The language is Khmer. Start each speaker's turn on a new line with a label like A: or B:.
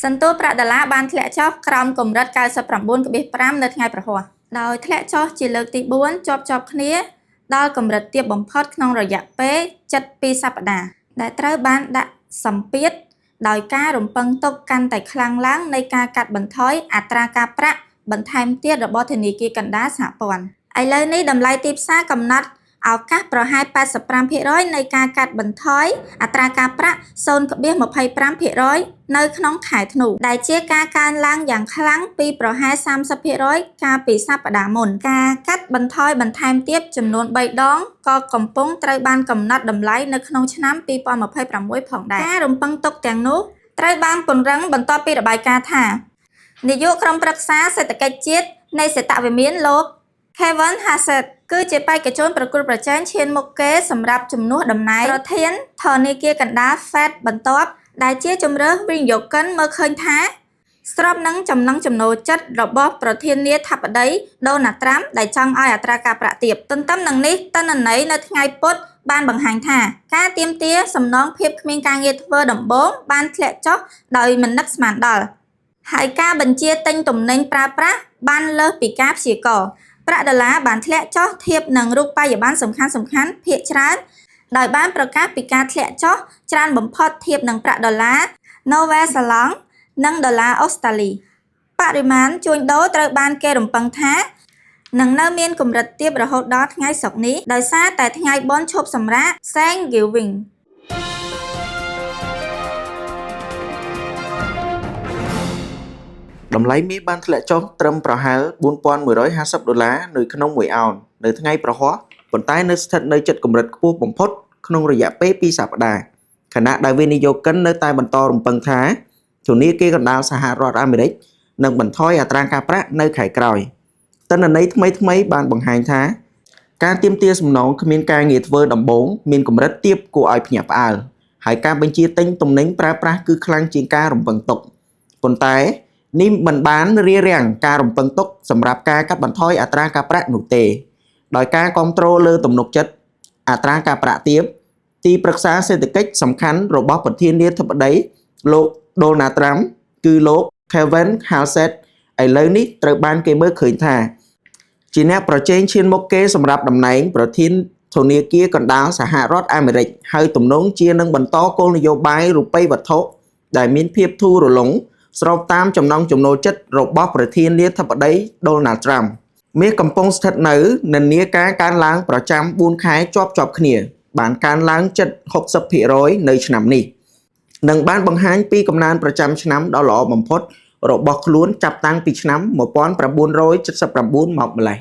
A: សន្ទុះប្រាក់ដុល្លារបានធ្លាក់ចុះក្រោមកម្រិត 99.5 នៅថ្ងៃប្រហ័សដោយធ្លាក់ចុះជាលើកទី 4 ជាប់គ្នាដល់កម្រិតទាបបំផុតក្នុងរយៈពេលជិត 2 សប្តាហ៍ដែលត្រូវបានដាក់សម្ពាធដោយការរំពឹងទុកកាន់តែខ្លាំងឡើងនៃការកាត់បន្ថយអត្រាការប្រាក់បន្ថែមទៀតរបស់ធនាគារកណ្ដាលសហព័ន្ធឥឡូវនេះតម្លៃទីផ្សារកំណត់ឱកាសប្រហែល 85% នៃការកាត់បន្ថយអត្រាការប្រាក់ 0.25% នៅក្នុងខែធ្នូដែលជាការកើនឡើងយ៉ាងខ្លាំងពីប្រហែល 30% កាលពីសប្តាហ៍មុនការកាត់បន្ថយបន្ថែមទៀតចំនួន 3 ដងក៏កំពុងត្រូវបានកំណត់តម្លៃនៅក្នុងឆ្នាំ 2026 ផងដែរការរំពឹងទុកទាំងនោះត្រូវបានពង្រឹងបន្ទាប់ពីរបាយការណ៍ថានាយកក្រុមប្រឹក្សាសេដ្ឋកិច្ចជាតិនៃសេតវិមានលោក Kevin Hassett គឺជាបេក្ខជនប្រកួតប្រជែងឈានមុខគេសម្រាប់ជំនួសតំណែងប្រធានធនាគារកណ្ដាល Fed បន្ទាប់ដែលជាជម្រើសវិនិយោគិនមើលឃើញថាស្របនឹងចំណង់ចំណូលចិត្តរបស់ប្រធានាធិបតី Donald Trump ដែលចង់ឲ្យអត្រាការប្រាក់ទាបទន្ទឹមនឹងនេះទិន្នន័យនៅថ្ងៃពុធបានបង្ហាញថាការទាមទារសំណងភាពគ្មានការងារធ្វើដំបូងបានធ្លាក់ចុះដោយមិននឹកស្មានដល់ហើយការបញ្ជាទិញទំនិញប្រើប្រាស់បានលើសពីការព្យាករណ៍ប្រាក់ដុល្លារបានធ្លាក់ចុះធៀបនឹងរូបិយប័ណ្ណសំខាន់ៗភាគច្រើនដោយបានប្រកាសពីការធ្លាក់ចុះច្រើនបំផុតធៀបនឹងប្រាក់ដុល្លារណូវែលសេឡង់និងដុល្លារអូស្ត្រាលីបរិមាណជួញដូរត្រូវបានគេរំពឹងថានឹងនៅមានកម្រិតទាបរហូតដល់ថ្ងៃសុក្រនេះដោយសារតែថ្ងៃបុណ្យឈប់សម្រាក Thanksgiving
B: តម្លៃមាសបានធ្លាក់ចុះត្រឹមប្រហែល $4,150 នៅក្នុង1អោននៅថ្ងៃប្រហ័សប៉ុន្តែនៅស្ថិតនៅជិតកម្រិតខ្ពស់បំផុតក្នុងរយៈពេល2សប្តាហ៍ខណៈដែលវិនិយោគិននៅតែបន្តរំពឹងថាធនាគារកណ្ដាលសហរដ្ឋអាមេរិកនឹងបន្ថយអត្រាការប្រាក់នៅខែក្រោយទិន្នន័យថ្មីៗបានបង្ហាញថាការទាមទារសំណងគ្មានការងារធ្វើដំបូងមានកម្រិតទាបគួរឲ្យភ្ញាក់ផ្អើលហើយការបញ្ជាទិញទំនិញប្រើប្រាស់គឺខ្លាំងជាងការរំពឹងទុកប៉ុន្តែនេះមិនបានរារាំងការរំពឹងទុកសម្រាប់ការកាត់បន្ថយអត្រាការប្រាក់នោះទេដោយការគ្រប់គ្រងលើទំនុកចិត្តអត្រាការប្រាក់ទាបទីប្រឹក្សាសេដ្ឋកិច្ចសំខាន់របស់ប្រធានាធិបតីលោក Donald Trump គឺលោក Kevin Hassett ឥឡូវនេះត្រូវបានគេមើលឃើញថាជាអ្នកប្រជែងឈានមុខគេសម្រាប់តំណែងប្រធានធនាគារកណ្ដាលសហរដ្ឋអាមេរិកហើយទំនងជានឹងបន្តគោលនយោបាយរូបិយវត្ថុដែលមានភាពធូររលុងស្របតាមចំណង់ចំណូលចិត្តរបស់ប្រធានាធិបតី Donald Trump មាសកំពុងស្ថិតនៅនិន្នាការកើនឡើងប្រចាំ4ខែជាប់គ្នាបានកើនឡើងជិត 60% នៅឆ្នាំនេះនិងបានបង្ហាញពីកំណើនប្រចាំឆ្នាំដ៏ល្អបំផុតរបស់ខ្លួនចាប់តាំងពីឆ្នាំ 1979 មកម្ល៉េះ